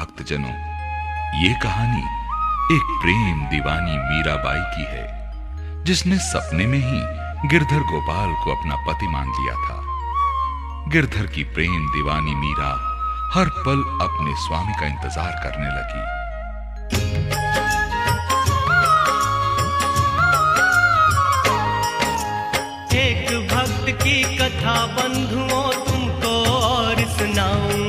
भक्तजनों, ये कहानी एक प्रेम दीवानी मीराबाई की है, जिसने सपने में ही गिरधर गोपाल को अपना पति मान लिया था। गिरधर की प्रेम दीवानी मीरा हर पल अपने स्वामी का इंतजार करने लगी। एक भक्त की कथा बंधुओं तुमको और सुनाऊं,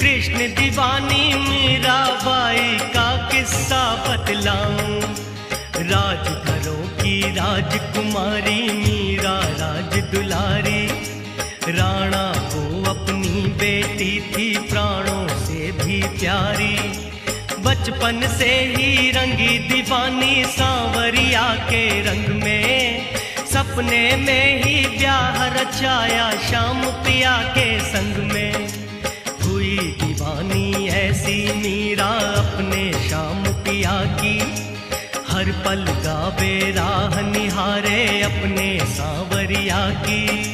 कृष्ण दीवानी मीराबाई का किस्सा बतलाऊं। राजघरों की राजकुमारी मीरा राज दुलारी, राणा को अपनी बेटी थी प्राणों से भी प्यारी। बचपन से ही रंगी दीवानी सांवरिया के रंग में, सपने में ही ब्याह रचाया श्याम पिया के संग में। हुई दीवानी ऐसी मीरा अपने श्याम पिया की, हर पल गावे राह निहारे अपने सांवरिया की।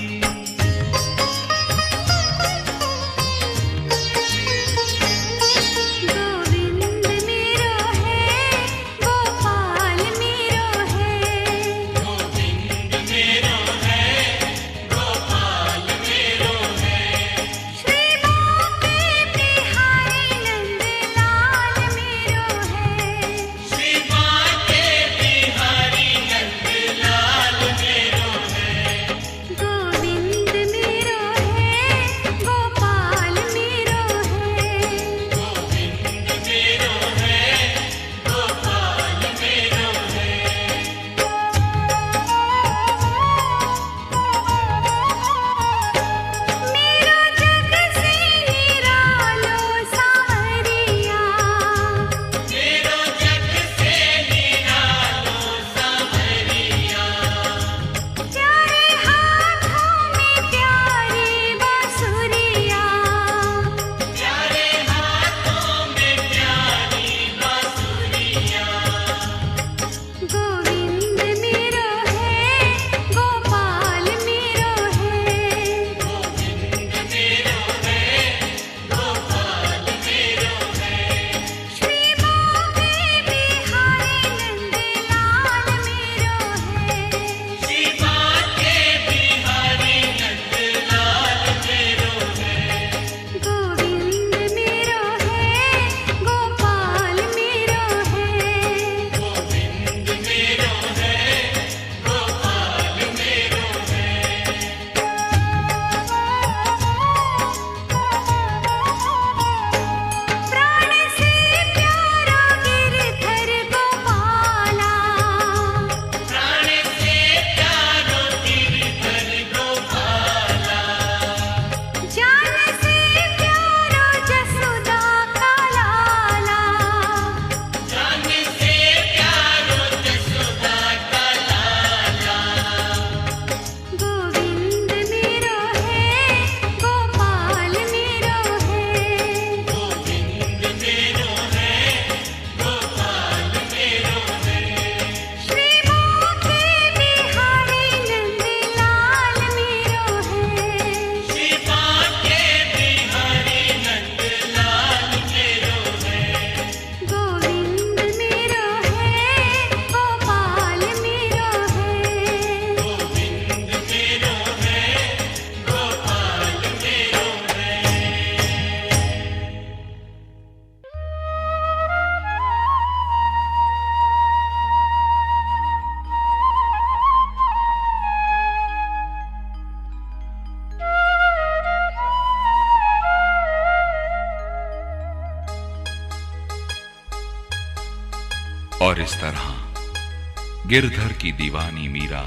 और इस तरह गिरधर की दीवानी मीरा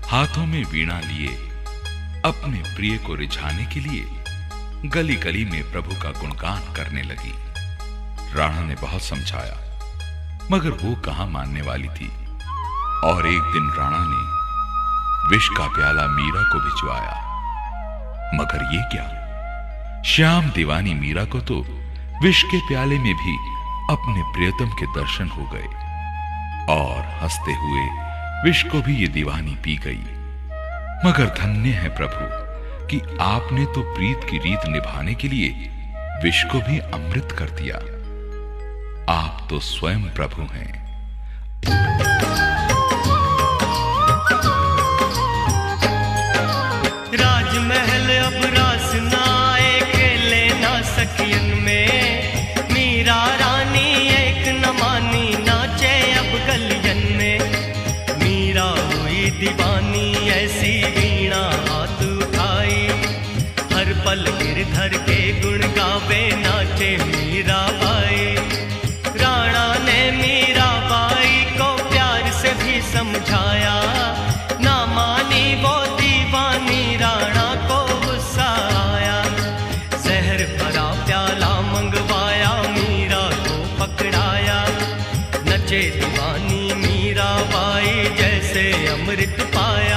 हाथों में वीणा लिए अपने प्रिय को रिझाने के लिए गली गली में प्रभु का गुणगान करने लगी। राणा ने बहुत समझाया, मगर वो कहां मानने वाली थी। और एक दिन राणा ने विष का प्याला मीरा को भिजवाया, मगर ये क्या, श्याम दीवानी मीरा को तो विष के प्याले में भी अपने प्रियतम के दर्शन हो गए और हंसते हुए विष को भी ये दीवानी पी गई। मगर धन्य है प्रभु कि आपने तो प्रीत की रीत निभाने के लिए विष को भी अमृत कर दिया। आप तो स्वयं प्रभु हैं। राजमहल अब रास ना आए, खेले ना सखियन में। मीरा रानी एक न मानी, नाचे अब गलियन में। मीरा हुई दीवानी, ऐसी वीणा हाथ उठाई। हर पल गिरधर के गुण गावे, नाचे मीरा बाई। राणा ने मीरा बाई को प्यार से भी समझाया, ना मानी वो दीवानी, राणा को गुस्सा आया। जहर भरा प्याला मंगवाया, मीरा को पकड़ाया। नचे दीवानी मीरा बाई, जैसे अमृत पाया।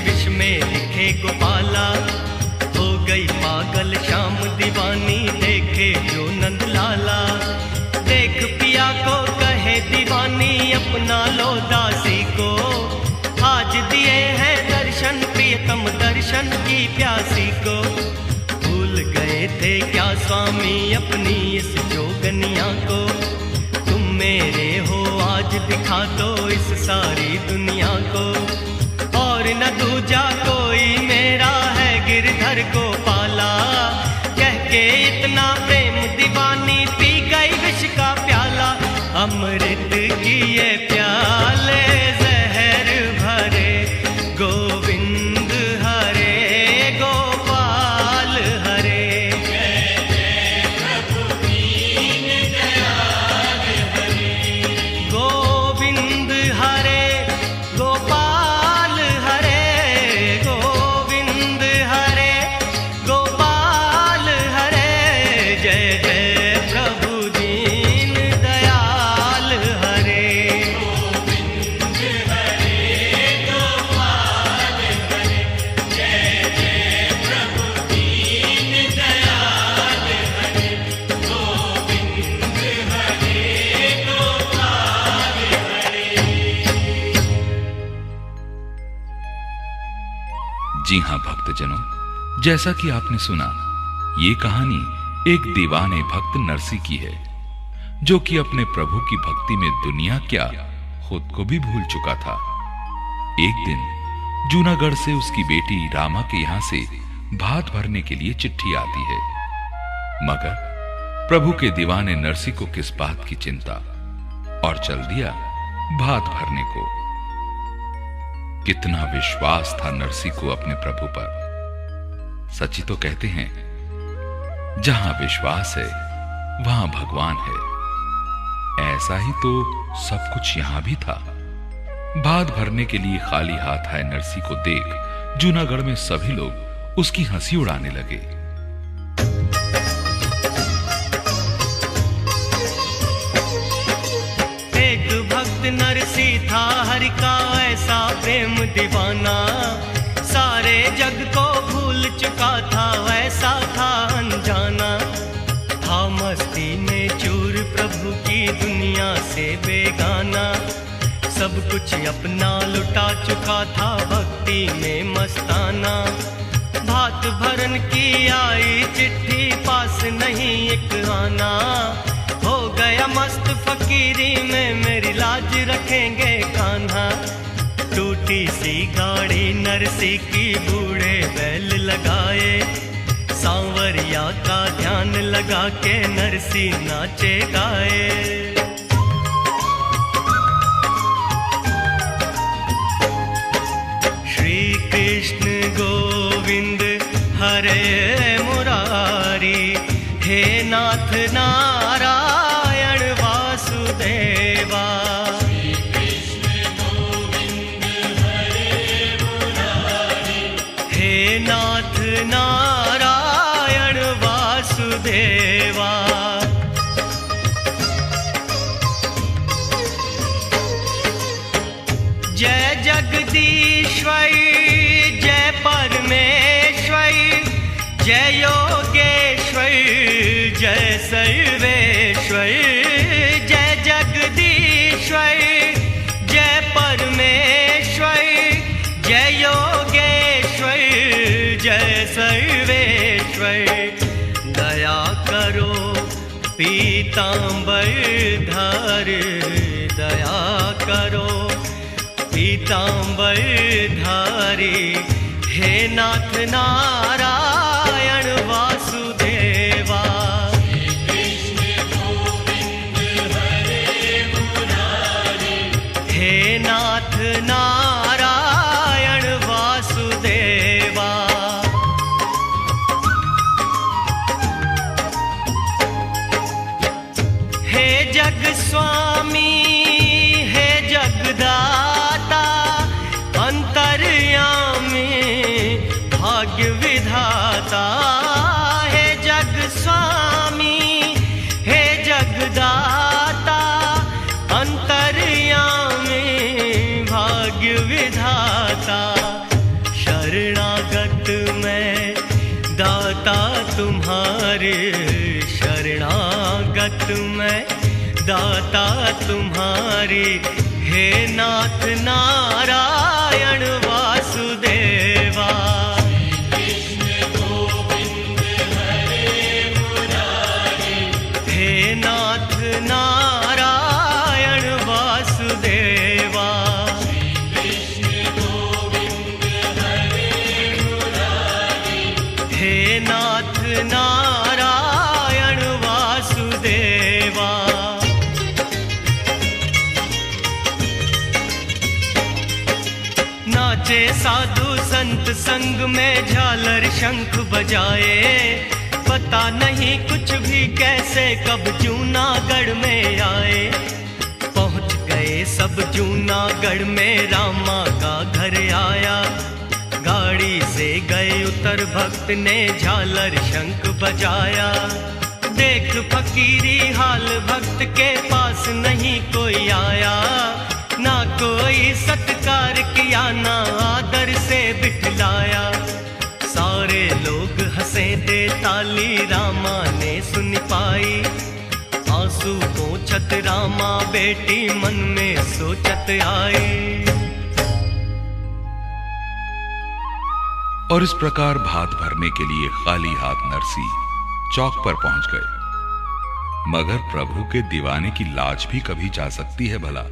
विष में लिखे गोपाला। हो गई पागल शाम दीवानी, देखे जो नंद लाला। देख पिया को कहे दीवानी, अपना लो दासी को। आज दिए हैं दर्शन प्रियतम, दर्शन की प्यासी को। भूल गए थे क्या स्वामी अपनी इस जोगनिया को। तुम मेरे हो आज दिखा दो इस सारी दुनिया को। और न दूजा कोई मेरा है गिरधर को पाला। कह के इतना प्रेम दीवानी, पी गई विष का प्याला। अमृत की ये प्याले जहर भरे, गोविंद हरे गोपाल हरे। गोविंद हरे गोपाल हरे, गोविंद हरे गोपाल हरे। जय जय प्रभु दीन दयाल हरे। गोविंद हरे गोपाल हरे, जय जय प्रभु दीन दयाल हरे। गोविंद हरे गोपाल हरे। जी हां भक्तजनों, जैसा कि आपने सुना, ये कहानी एक दीवाने भक्त नरसी की है, जो कि अपने प्रभु की भक्ति में दुनिया क्या खुद को भी भूल चुका था। एक दिन जूनागढ़ से उसकी बेटी रामा के यहां से भात भरने के लिए चिट्ठी आती है, मगर प्रभु के दीवाने नरसी को किस बात की चिंता, और चल दिया भात भरने को। कितना विश्वास था नरसी को अपने प्रभु पर। सची तो कहते हैं, जहां विश्वास है वहां भगवान है। ऐसा ही तो सब कुछ यहां भी था। भात भरने के लिए खाली हाथ आए नरसी को देख जूनागढ़ में सभी लोग उसकी हंसी उड़ाने लगे। एक भक्त नरसी था हरि का ऐसा प्रेम दीवाना, सारे जग को भूल चुका था, वैसा था अनजाना। था मस्ती में चूर प्रभु की दुनिया से बेगाना, सब कुछ अपना लुटा चुका था भक्ति में मस्ताना। भात भरन की आई चिट्ठी पास नहीं एक आना, हो गया मस्त फकीरी में मेरी लाज रखेंगे कान्हा। टूटी सी गाड़ी नरसी की बूढ़े बैल लगाए, सांवरिया का ध्यान लगा के नरसी नाचे गाए। श्री कृष्ण गोविंद हरे मुरारी, हे नाथ नारायण वासुदेवा। हे नाथ नारायण वासुदेवा। जय जगदीश्वर जय परमेश्वर, जय योगेश्वर जय सर्वेश्वर। जय जगदीश्वर जय परमेश्वर, जय योगेश्वर जय सर्वेश्वर। दया करो पीतांबर धार, दया करो पीतांबर धारी, हे नाथ नारायण वासुदेवा। हे नाथ नारायण वासुदेवा। हे जग स्वामी हे जगदाता, अंतर्यामी भाग्य विधाता। हे जग स्वामी हे जगदाता, अंतर्यामी भाग्य विधाता। शरणागत मैं दाता तुम्हारे, शरणागत मैं दाता तुम्हारी, हे नाथ नारायण वासुदेवा। हे नाथ नारायण वासुदेवा। हे नाथ नारायण वासुदेवा। नाचे साधु संत संग में झालर शंख बजाए, पता नहीं कुछ भी कैसे कब जूनागढ़ में आए। पहुंच गए सब जूनागढ़ में, रामा का घर आया। गाड़ी से गए उतर भक्त ने झालर शंख बजाया। देख फकीरी हाल भक्त के पास नहीं कोई आया, ना कोई सत्कार किया ना आदर से बिठलाया। सारे लोग हंसे दे ताली रामा ने सुन पाई, आंसू पोंछत रामा बेटी मन में सोचत आई। और इस प्रकार भात भरने के लिए खाली हाथ नरसी चौक पर पहुंच गए। मगर प्रभु के दीवाने की लाज भी कभी जा सकती है भला।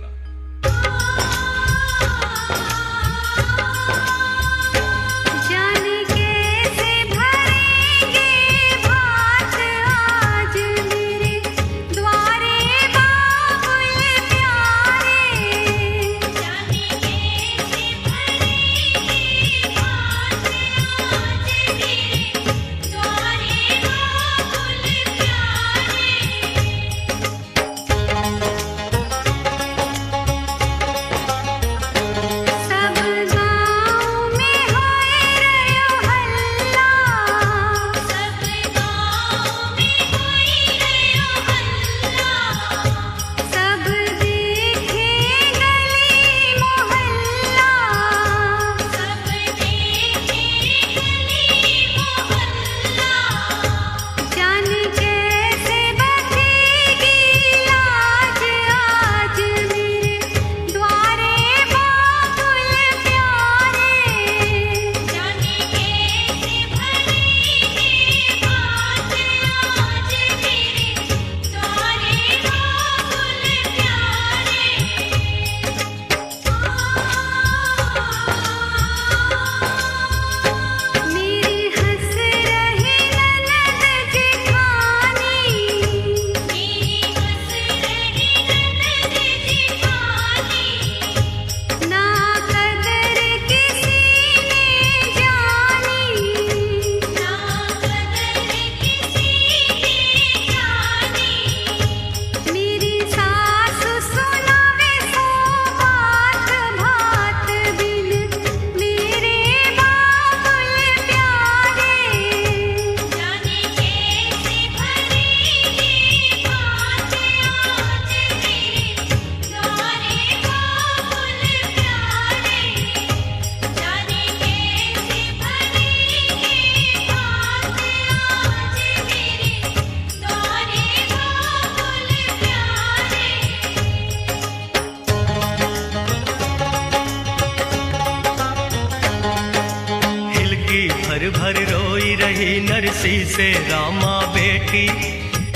भर रोई रही नरसी से रामा बेटी,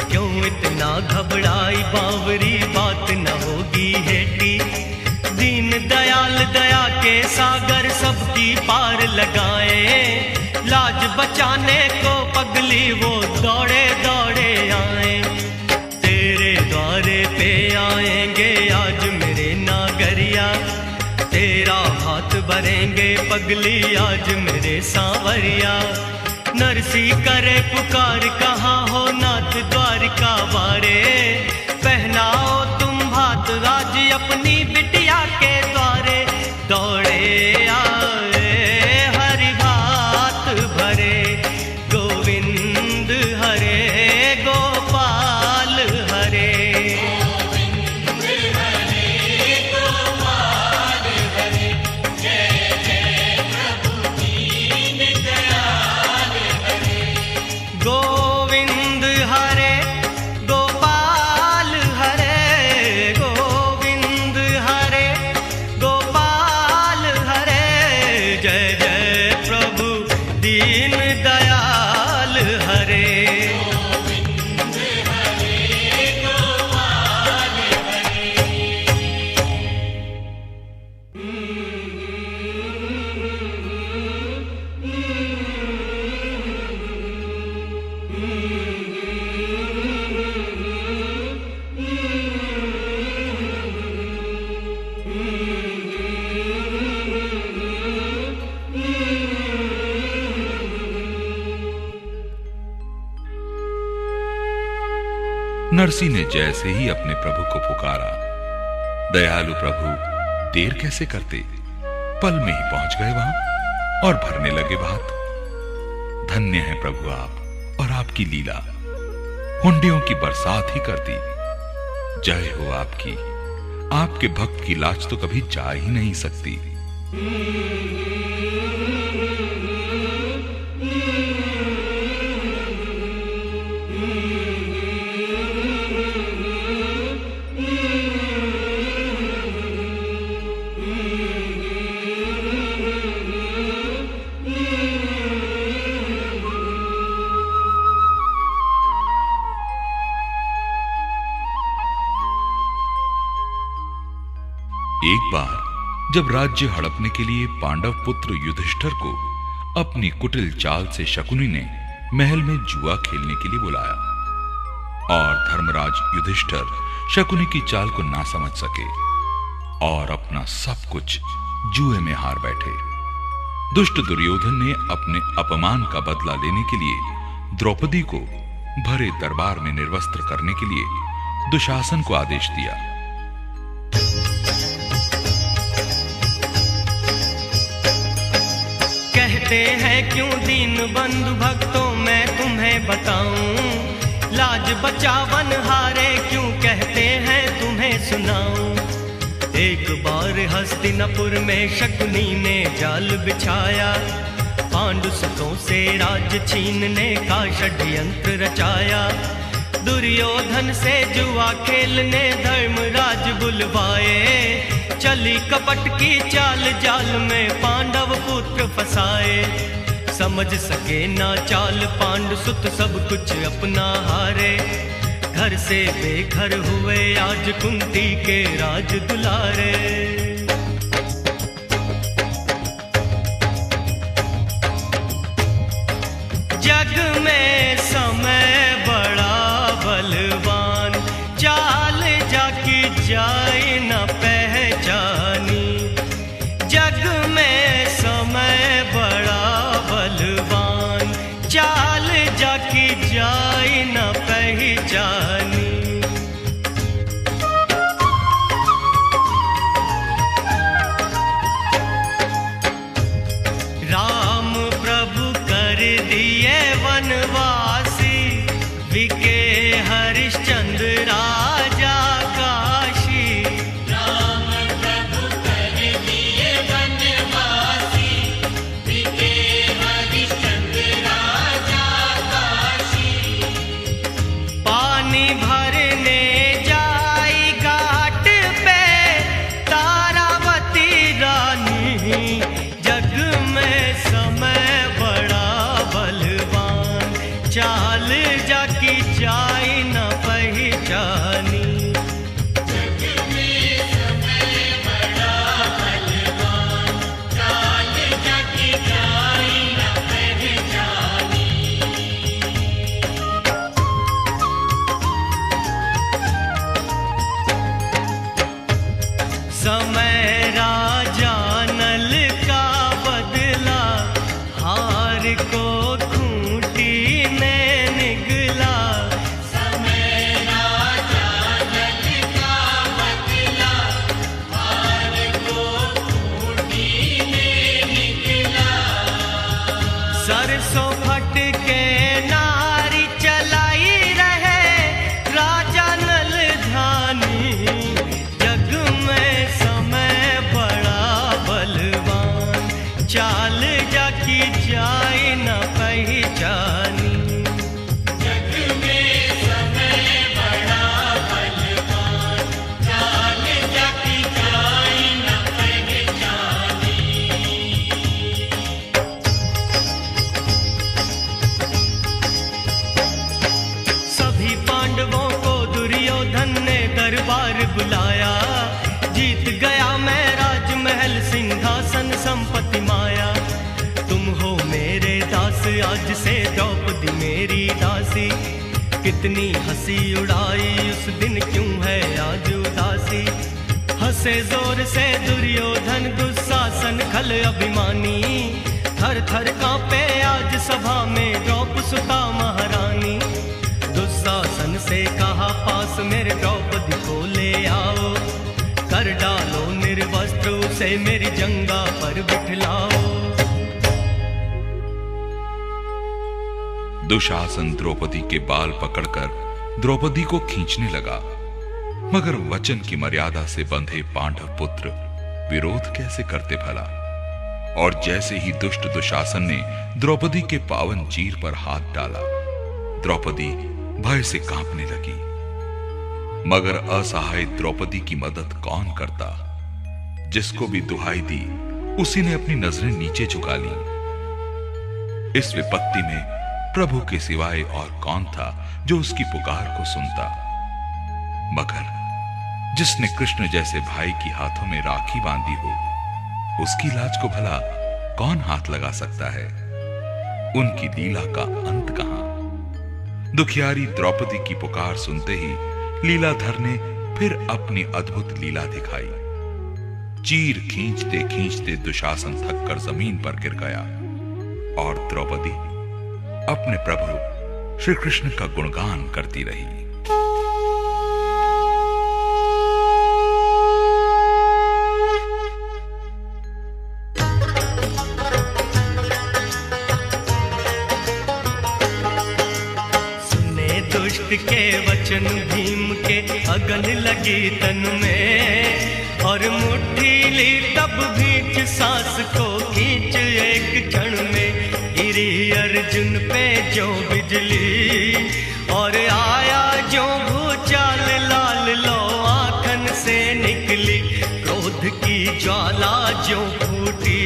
क्यों इतना घबराई बावरी, बात न होगी हेटी। दीन दयाल दया के सागर सबकी पार लगाए, लाज बचाने को पगली वो दौड़े दौड़े आए। तेरे द्वारे पे आएंगे आज मेरे नागरिया, तेरा हाथ भरेंगे पगली आज मेरे सांवरिया। नरसी करे पुकार कहाँ हो नाथ द्वारिका वारे, पहनाओ तुम भात राज अपनी बिटिया के द्वारे। दौड़े आए हरि भात भरे, गोविंद हरे गोपाल हरे। गोविंद हरे गोपाल हरे, गोविंद हरे गोपाल हरे। जय जय प्रभु दीन दयाल हरे। गोविंद हरे गोपाल नरसी ने जैसे ही अपने प्रभु को पुकारा, दयालु प्रभु देर कैसे करते, पल में ही पहुंच गए वहां और भरने लगे भात। धन्य है प्रभु आप और आपकी लीला, हुंडियों की बरसात ही कर दी। जय हो आपकी, आपके भक्त की लाज तो कभी जा ही नहीं सकती। एक बार जब राज्य हड़पने के लिए पांडव पुत्र युधिष्ठिर को अपनी कुटिल चाल से शकुनी ने महल में जुआ खेलने के लिए बुलाया और धर्मराज युधिष्ठिर शकुनी की चाल को ना समझ सके और अपना सब कुछ जुए में हार बैठे। दुष्ट दुर्योधन ने अपने अपमान का बदला लेने के लिए द्रौपदी को भरे दरबार में निर्वस्त्र करने के लिए दुशासन को आदेश दिया। कहते हैं क्यों दीन बंधु भक्तों मैं तुम्हें बताऊं, लाज बचावन हारे क्यों कहते हैं तुम्हें सुनाऊं। एक बार हस्तिनापुर में शकुनी ने जाल बिछाया, पांडुसुतों से राज छीनने का षड्यंत्र रचाया। दुर्योधन से जुआ खेलने धर्मराज बुलवाए, चली कपट की चाल जाल में पांडव पुत्र फसाए। समझ सके ना चाल पांडुसुत सब कुछ अपना हारे, घर से बेघर हुए आज कुंती के राज दुलारे। जग में समय बड़ा बलवान, चाल जाकी जाए न पहचानी। जग में समय बड़ा बलवान, चाल जाकी जाए न पहचानी। राम प्रभु कर दिए वनवासी, विके हरिश्चंद्र राजा काशी। राम प्रभु कर दिए वनवासी, विके हरिश्चंद्र राजा काशी। पानी भरने जाई घाट पे तारावती रानी। जग में समय बड़ा बलवान, चाल जाकी जाई न पहचानी। जग में समय बड़ा बलवान, चाल जाकी जाए न पहचानी। समय राजा नल का बदला, हार को खूंटी ने निगला। समय राजा नल का बदला, हार को खूंटी ने निगला। सरसों फट के नारी चलाई रहे राजा नल धानी। जग में समय बड़ा बलवान, चाल जाकी जाए न पहचानी। जग में समय बड़ा बलवान, चाल जाकी जाए न पहचानी। सभी पांडवों को दुर्योधन ने दरबार बुलाया। जीत गया मैं राजमहल सिंहासन संपत्ति माया। तुम हो मेरे दास आज से द्रौपदी मेरी दासी। कितनी हंसी उड़ाई उस दिन क्यों है आज उदासी। हंसे जोर से दुर्योधन दुशासन खल अभिमानी। थर थर कांपे आज सभा में द्रौपसुता महारानी। दुशासन से कहा पास मेरे द्रौपदी को ले आओ, कर डालो निर्वस्त्र उसे मेरी जंगा पर बिठलाओ। दुशासन द्रौपदी के बाल पकड़कर द्रौपदी को खींचने लगा, मगर वचन की मर्यादा से बंधे पांडव पुत्र विरोध कैसे करते भला। और जैसे ही दुष्ट दुशासन ने द्रौपदी के पावन चीर पर हाथ डाला, द्रौपदी भय से कांपने लगी। मगर असहाय द्रौपदी की मदद कौन करता। जिसको भी दुहाई दी उसी ने अपनी नजरें नीचे झुका ली। इस विपत्ति में प्रभु के सिवाय और कौन था जो उसकी पुकार को सुनता। मगर जिसने कृष्ण जैसे भाई की हाथों में राखी बांधी हो, उसकी लाज को भला कौन हाथ लगा सकता है? उनकी लीला का अंत कहां? दुखियारी द्रौपदी की पुकार सुनते ही लीलाधर ने फिर अपनी अद्भुत लीला दिखाई। चीर खींचते खींचते दुशासन थककर जमीन पर गिर गया और द्रौपदी अपने प्रभु श्री कृष्ण का गुणगान करती रही। के वचन भीम के अगन लगी तन में, और मुट्ठी ली तब भींच सांस को खींच एक क्षण में। गिरी अर्जुन पे जो बिजली और आया जो भूचाल, लाल लो आंखन से निकली क्रोध की ज्वाला जो फूटी,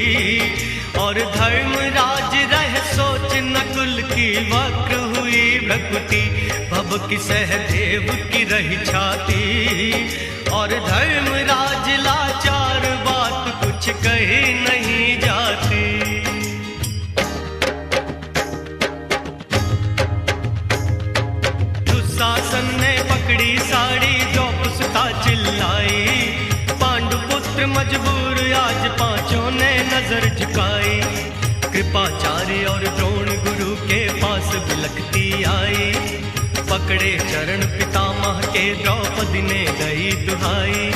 और धर्मराज रह सोच नकुल की वक्र हुई भ्रकुटी। भव की सहदेव की रही छाती, और धर्मराज लाचार बात कुछ कही नहीं जाती। दुशासन ने पकड़ी साड़ी, द्रौपदी चिल्लाई, पांडुपुत्र मजबूर आज पांचों ने नजर झुकाई। कृपाचार्य और द्रोण गुरु के पास बिलखती आई, पकड़े चरण पितामह के द्रौपदी ने गई दुहाई।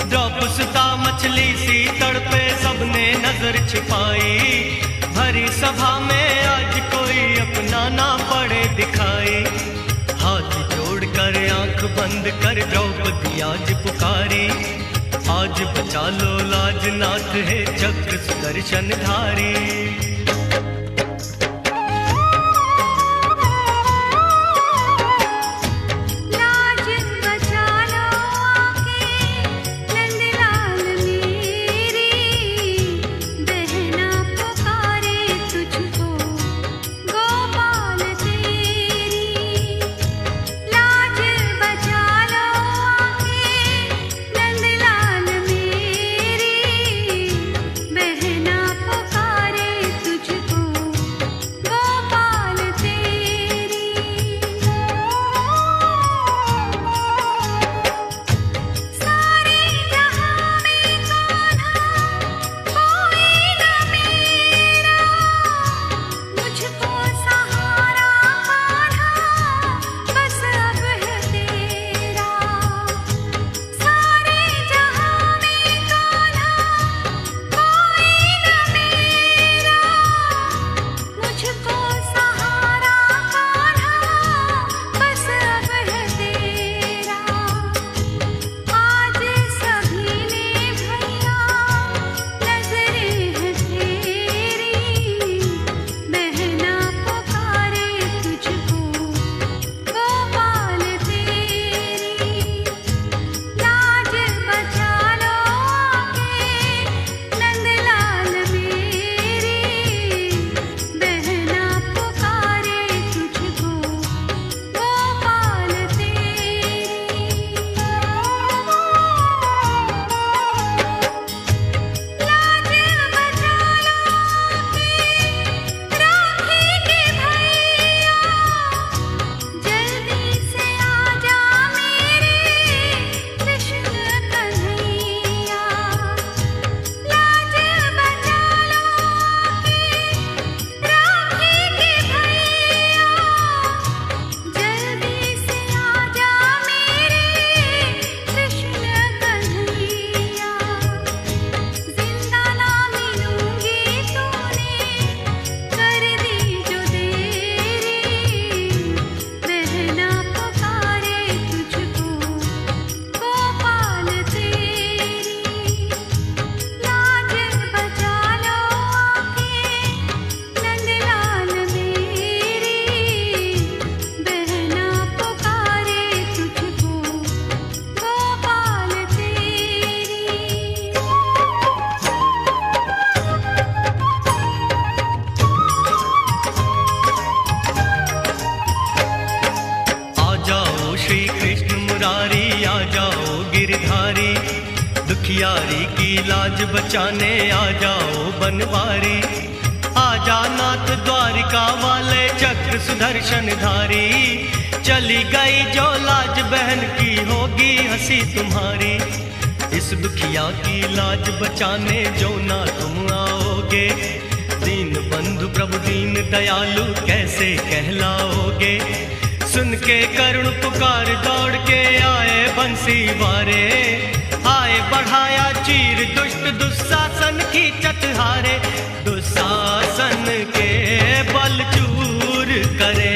द्रौपदी मछली सी तड़पे सबने नजर छिपाई, भरी सभा में आज कोई अपना ना पड़े दिखाई। हाथ जोड़कर आंख बंद कर द्रौपदी आज पुकारी, आज बचा लो लाज नाथ है चक्र सुदर्शन धारी। भारी। दुखियारी की लाज बचाने आ जाओ बनवारी। आजा नाथ द्वारिका वाले चक्र सुदर्शन धारी। चली गई जो लाज बहन की होगी हंसी तुम्हारी। इस दुखिया की लाज बचाने जो ना तुम आओगे, दीन बंधु प्रभु दीन दयालु कैसे कहलाओगे। सुन के करुण पुकार दौड़ के आए बंसी वारे। आए बढ़ाया चीर दुष्ट दुशासन की चतहारे। दुशासन के बल चूर करे।